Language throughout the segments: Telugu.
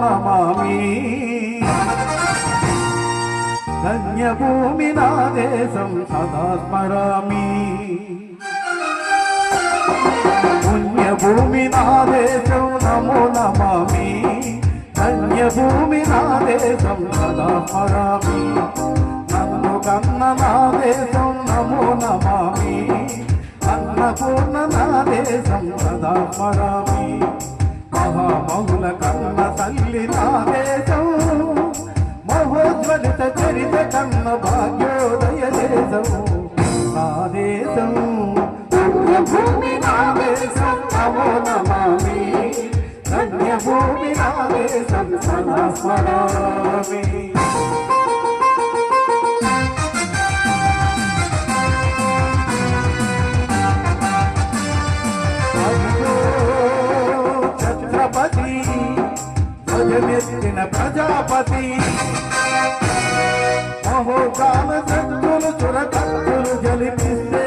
నమామి ధన్యభూమి నా దేశం సదా స్మరామి పుణ్యభూమి నా దేశం నమో నమామి ధన్యభూమి నా దేశం సదా స్మరామి నన్ను కన్న నా దేశం నమో నమామి అన్నపూర్ణ నా దేశం సదా స్మరామి మహామహుల కన్న తల్లి నా దేశం మహోజ్వలిత చరిత కన్న భాగ్యోదయ దేశం నా దేశం పుణ్యభూమి నా దేశం నమో నమామి ధన్యభూమి నా దేశం సదా స్మరామి ఛత్రపతి ధ్వజమెత్తిన ప్రజాపతి మహోకాల శక్తులు చురకత్తులు జలిపిస్తే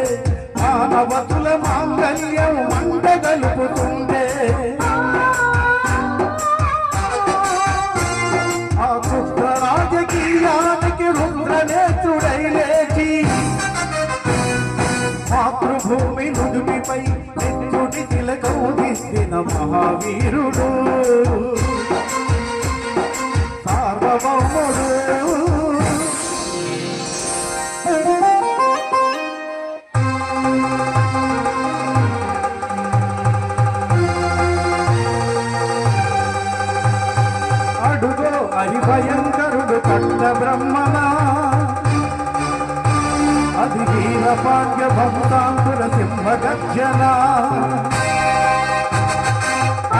మానవతుల మాంగళ్యం మండగలుపుతుండే ఆ దుష్ట రాజకీయానికి రుద్రనేత్రుడై లేచి మాతృభూమి నుదుటిపై నెత్తుడి తిలకం దిద్దిన మహావీరుడు సార్వభౌముడు అడుగో హరిభయంకరుడు కట్ట బ్రహ్మణ అది వీరపాండ్య భక్తాంకుర సింహ గర్జన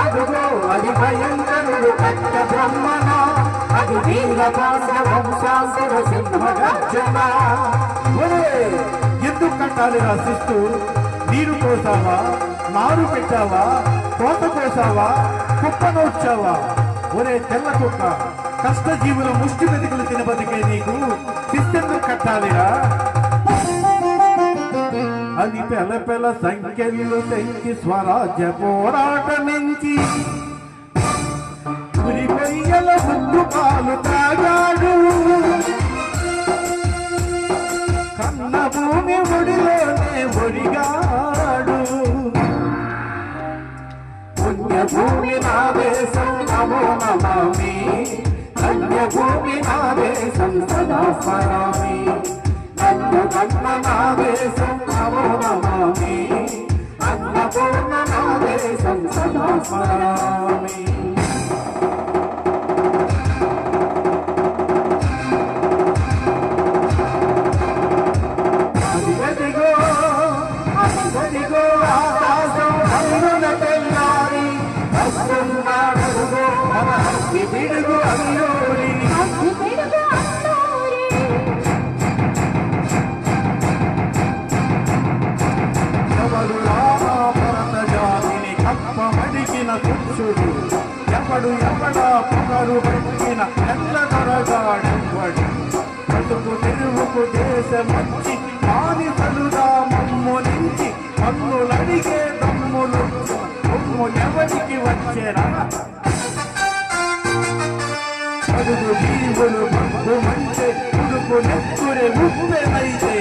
అడుగో హరిభయంకరుడు కట్ట బ్రహ్మణ అది వీరపాండ్య భక్తాంకుర సింహ గర్జన ఎందుకు కట్టాలి రాసిస్తూ నీరు పోసావా నారు పెట్టావా కోత కోసావా కుప్పనొచ్చావా ఒరే తెల్ల కుక్క కష్టజీవుల ముష్టి మెతుకులు తినబతికే నీకు శిస్తెందుకు కట్టాలిరా అది పెల సంఖ్యలు తెంచి స్వరాజ్య పోరాటమించి ఉరికొయ్యల ముద్దు పాలు తాగాడు కన్న భూమి ఒడిలోనే ఒడిగాడు పుణ్యభూమి నా దేశం నమో నమామి ధన్యభూమి నా దేశం సదా స్మరామి నన్ను కన్న నా దేశం నమో నమామి అన్నపూర్ణ నా దేశం సదా స్మరామి అదిగో ఆకాశం హంగున తెల్లారి వస్తున్నాడడుగో మన అగ్గి పిడుగు అల్లూరి ఎవడు రామా భరత జాతిని కప్పమడిగిన పురుషుడు ఎవడా పొగరు పెట్టిన ఎల్ల దొరగాడెవ్వడు బతుకు తెరువుకు దేశమొచ్చి బానిసలుగా మమ్ములించి పన్నులడిగే దమ్ములు కొమ్ము ఎవరికి వచ్చేరా అడుగు జీవులు బంధు మంటే ఉడుకు నెత్తురే ఉప్పెనైతే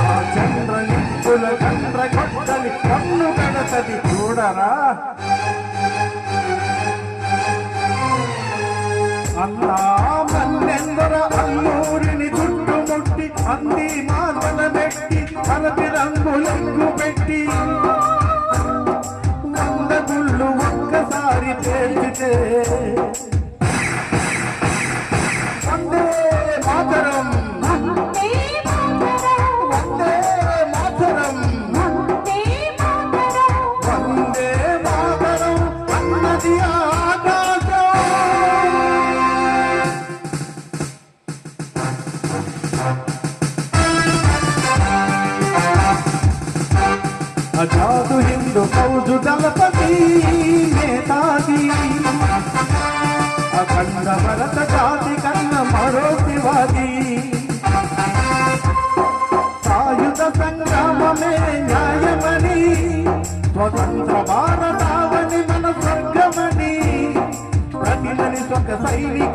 ఆ చంద్ర నిప్పుల చంద్ర కొట్టలి కన్ను కడతది చూడరా అన్నా మన్నెందర అల్లూరిని చుట్టుముట్టి అంది మాటల పెట్టి కలపి రంగులెంగు పెట్టి వంద గుళ్ళు ఒక్కసారి పేల్చితే వందే మాతరం వందే మాతరం వందే మాతరం అన్నది ఆజాదు హిందూ ఫౌజు దళపతి నేతాజీ అఖండ భరత జాతి కన్న మరో శివాజీ సాయుధ సంగ్రామమే న్యాయమని స్వతంత్ర భారతావని మన స్వర్గమని సైనిక